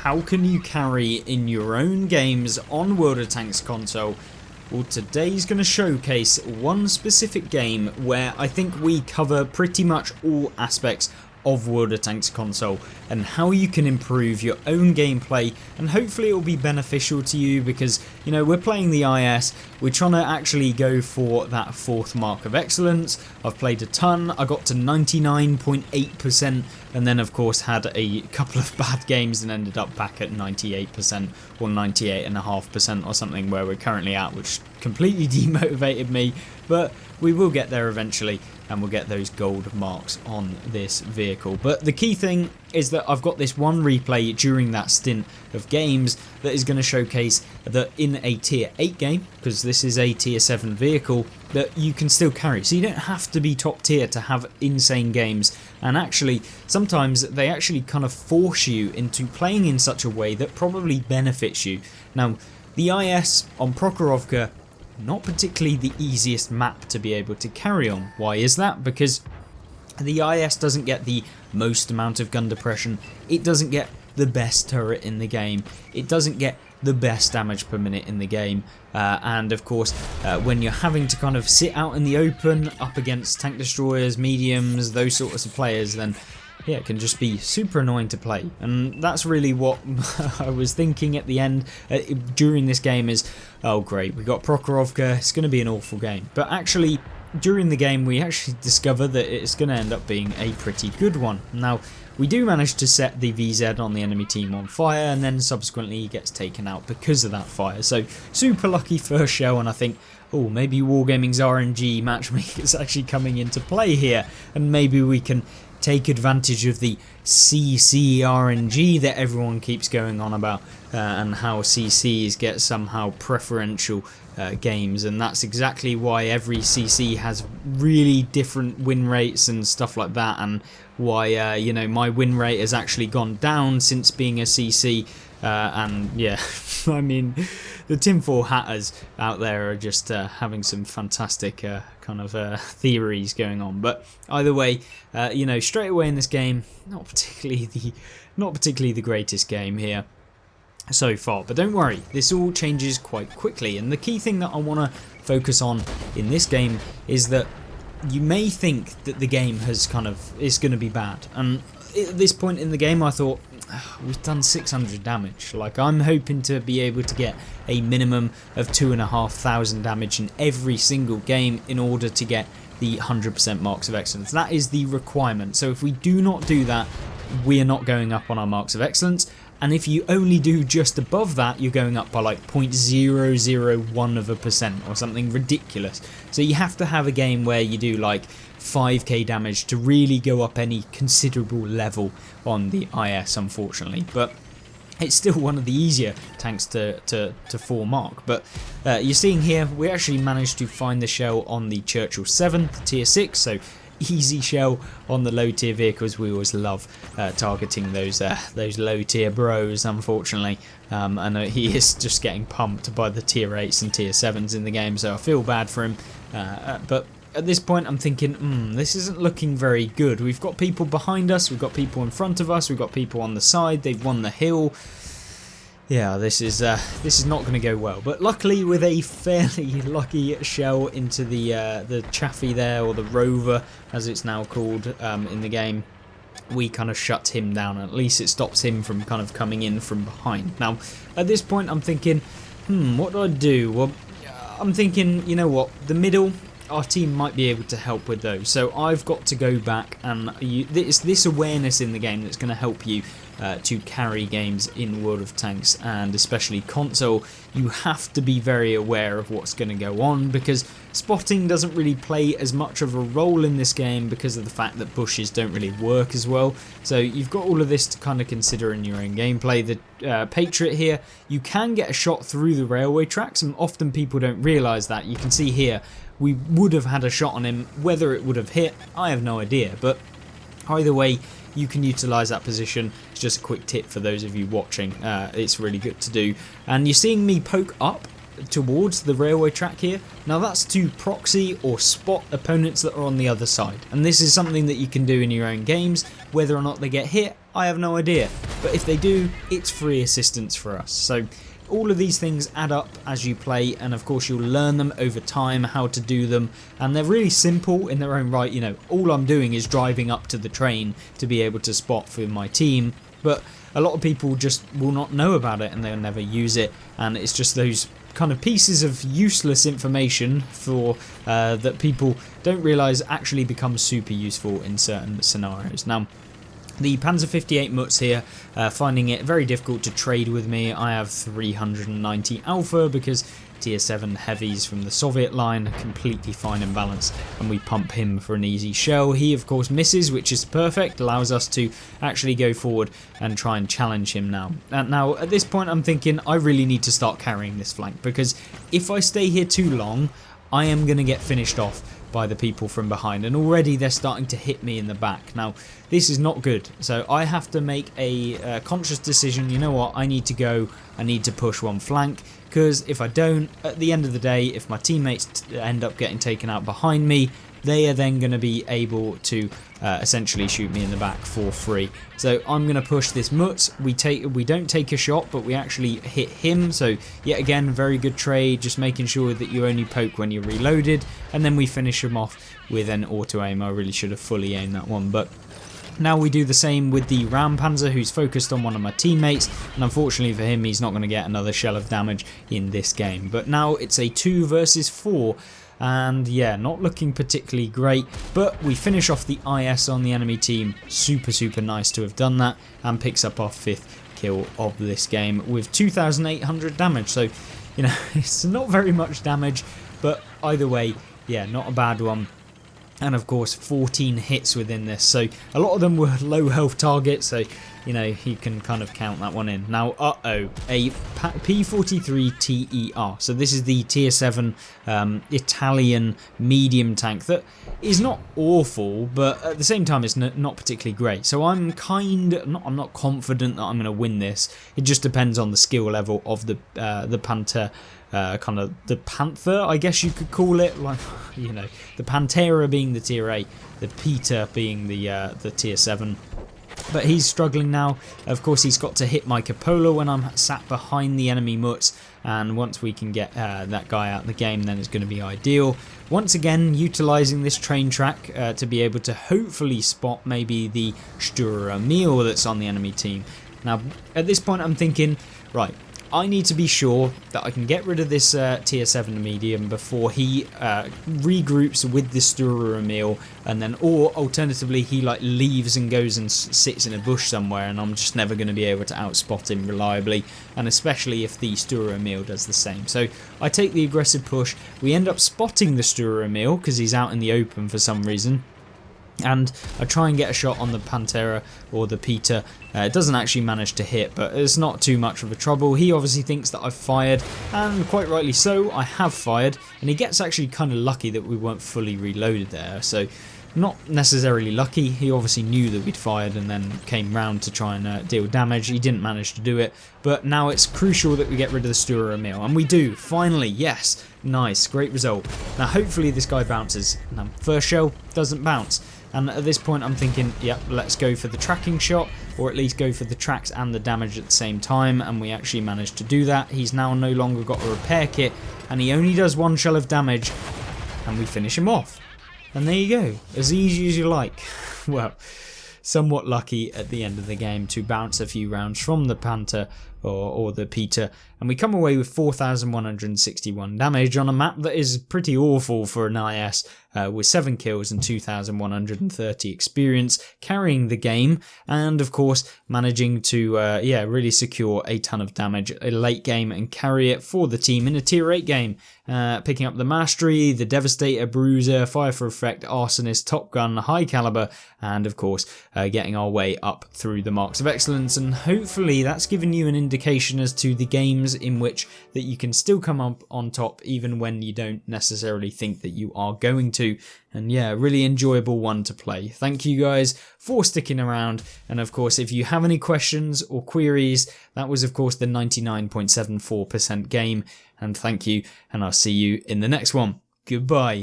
how can you carry in your own games on World of Tanks console? Well, today's going to showcase one specific game where I think we cover pretty much all aspects of World of Tanks console and how you can improve your own gameplay, and hopefully it will be beneficial to you because, you know, we're playing the IS, we're trying to actually go for that 4th mark of excellence. I've played a ton, I got to 99.8% and then of course had a couple of bad games and ended up back at 98% or 98.5% or something where we're currently at, which completely demotivated me, but we will get there eventually and we'll get those gold marks on this vehicle. But the key thing is that I've got this one replay during that stint of games that is going to showcase that in a tier 8 game, because this is a tier 7 vehicle, that you can still carry. So you don't have to be top tier to have insane games, and actually sometimes they actually kind of force you into playing in such a way that probably benefits you. Now the IS on Prokhorovka, not particularly the easiest map to be able to carry on. Why is that? Because the IS doesn't get the most amount of gun depression, it doesn't get the best turret in the game, it doesn't get the best damage per minute in the game, and of course when you're having to kind of sit out in the open up against tank destroyers, mediums, those sorts of players, then yeah, it can just be super annoying to play. And that's really what I was thinking at the end during this game is, oh great, we got Prokhorovka, it's going to be an awful game. But actually, during the game we actually discover that it's going to end up being a pretty good one. Now, we do manage to set the VZ on the enemy team on fire, and then subsequently he gets taken out because of that fire. So super lucky first show, and I think, oh, maybe Wargaming's RNG matchmaker is actually coming into play here, and maybe we can take advantage of the CC RNG that everyone keeps going on about, and how CCs get somehow preferential games, and that's exactly why every CC has really different win rates and stuff like that, and why you know, my win rate has actually gone down since being a CC. And yeah, I mean, the tinfoil hatters out there are just having some fantastic kind of theories going on. But either way, you know, straight away in this game, not particularly the greatest game here so far. But don't worry, this all changes quite quickly. And the key thing that I want to focus on in this game is that you may think that the game is going to be bad, and at this point in the game I thought, we've done 600 damage, like I'm hoping to be able to get a minimum of 2,500 damage in every single game in order to get the 100% marks of excellence. That is the requirement. So if we do not do that, we are not going up on our marks of excellence, and if you only do just above that, you're going up by like 0.001% or something ridiculous. So you have to have a game where you do like 5k damage to really go up any considerable level on the IS, unfortunately. But it's still one of the easier tanks to 4 mark. But you're seeing here, we actually managed to find the shell on the Churchill 7, tier 6, so easy shell on the low tier vehicles. We always love targeting those low tier bros, unfortunately. I know he is just getting pumped by the tier 8s and tier 7s in the game, so I feel bad for him. But at this point I'm thinking, this isn't looking very good. We've got people behind us, we've got people in front of us, we've got people on the side, they've won the hill. Yeah, this is not going to go well. But luckily, with a fairly lucky shell into the Chaffee there, or the Rover as it's now called in the game, we kind of shut him down. At least it stops him from kind of coming in from behind. Now, at this point I'm thinking, what do I do? Well, I'm thinking, you know what, the middle, our team might be able to help with those. So I've got to go back, and it's this awareness in the game that's going to help you to carry games in World of Tanks, and especially console. You have to be very aware of what's going to go on, because spotting doesn't really play as much of a role in this game because of the fact that bushes don't really work as well. So you've got all of this to kind of consider in your own gameplay. The Patriot here, you can get a shot through the railway tracks, and often people don't realise that. You can see here, we would have had a shot on him. Whether it would have hit, I have no idea, but either way, you can utilise that position. It's just a quick tip for those of you watching. It's really good to do. And you're seeing me poke up towards the railway track here. Now that's to proxy or spot opponents that are on the other side. And this is something that you can do in your own games. Whether or not they get hit, I have no idea, but if they do, it's free assistance for us. So all of these things add up as you play, and of course you'll learn them over time how to do them, and they're really simple in their own right. You know, all I'm doing is driving up to the train to be able to spot for my team, but a lot of people just will not know about it and they'll never use it, and it's just those kind of pieces of useless information for that people don't realise actually becomes super useful in certain scenarios. Now, the Panzer 58 Mutz here, finding it very difficult to trade with me. I have 390 Alpha because tier 7 heavies from the Soviet line are completely fine and balanced, and we pump him for an easy shell. He of course misses, which is perfect, allows us to actually go forward and try and challenge him now. And now at this point I'm thinking I really need to start carrying this flank, because if I stay here too long I am going to get finished off by the people from behind, and already they're starting to hit me in the back. Now this is not good, so I have to make a conscious decision. You know what, I need to go, I need to push one flank, because if I don't, at the end of the day, if my teammates end up getting taken out behind me, they are then going to be able to essentially shoot me in the back for free. So I'm going to push this Mutz. We don't take a shot, but we actually hit him. So yet again, very good trade, just making sure that you only poke when you're reloaded, and then we finish him off with an auto aim. I really should have fully aimed that one, but now we do the same with the Ram Panzer, who's focused on one of my teammates, and unfortunately for him, he's not going to get another shell of damage in this game. But now it's a 2 versus 4. And yeah, not looking particularly great, but we finish off the IS on the enemy team. Super nice to have done that, and picks up our 5th kill of this game with 2,800 damage. So, you know, it's not very much damage, but either way, yeah, not a bad one. And of course 14 hits within this, so a lot of them were low health targets, so you know you can kind of count that one in. Now a P43 TER, so this is the tier 7 Italian medium tank that is not awful, but at the same time it's not particularly great. So I'm not confident that I'm going to win this. It just depends on the skill level of the Panther. Kind of the Panther, I guess you could call it, like, you know, the Pantera being the tier 8, the Peter being the tier 7. But he's struggling now. Of course, he's got to hit my Cupola when I'm sat behind the enemy Mutz, and once we can get that guy out of the game, then it's going to be ideal. Once again, utilising this train track to be able to hopefully spot maybe the Stura Emil that's on the enemy team. Now, at this point, I'm thinking, right, I need to be sure that I can get rid of this tier 7 medium before he regroups with the Stura Emil, and then, or alternatively he like leaves and goes and sits in a bush somewhere, and I'm just never going to be able to outspot him reliably, and especially if the Stura Emil does the same. So I take the aggressive push. We end up spotting the Stura Emil because he's out in the open for some reason, and I try and get a shot on the Pantera or the Peter. It doesn't actually manage to hit, but it's not too much of a trouble. He obviously thinks that I've fired, and quite rightly so, I have fired, and he gets actually kind of lucky that we weren't fully reloaded there. So not necessarily lucky, he obviously knew that we'd fired and then came round to try and deal damage. He didn't manage to do it, but now it's crucial that we get rid of the Stura Emil, and we do, finally, yes, nice, great result. Now hopefully this guy bounces. Now first shell doesn't bounce, and at this point I'm thinking, yep, let's go for the tracking shot, or at least go for the tracks and the damage at the same time, and we actually managed to do that. He's now no longer got a repair kit, and he only does 1 shell of damage, and we finish him off. And there you go, as easy as you like. Well, somewhat lucky at the end of the game to bounce a few rounds from the Panther or the Peter, and we come away with 4,161 damage on a map that is pretty awful for an IS, with 7 kills and 2,130 experience, carrying the game, and of course managing to really secure a ton of damage a late game and carry it for the team in a tier 8 game, picking up the Mastery, the Devastator, Bruiser, Fire for Effect, Arsonist, Top Gun, High Caliber, and of course getting our way up through the Marks of Excellence. And hopefully that's given you an indication as to the games in which that you can still come up on top even when you don't necessarily think that you are going to. And yeah, really enjoyable one to play. Thank you guys for sticking around, and of course if you have any questions or queries, that was of course the 99.74% game, and thank you, and I'll see you in the next one. Goodbye.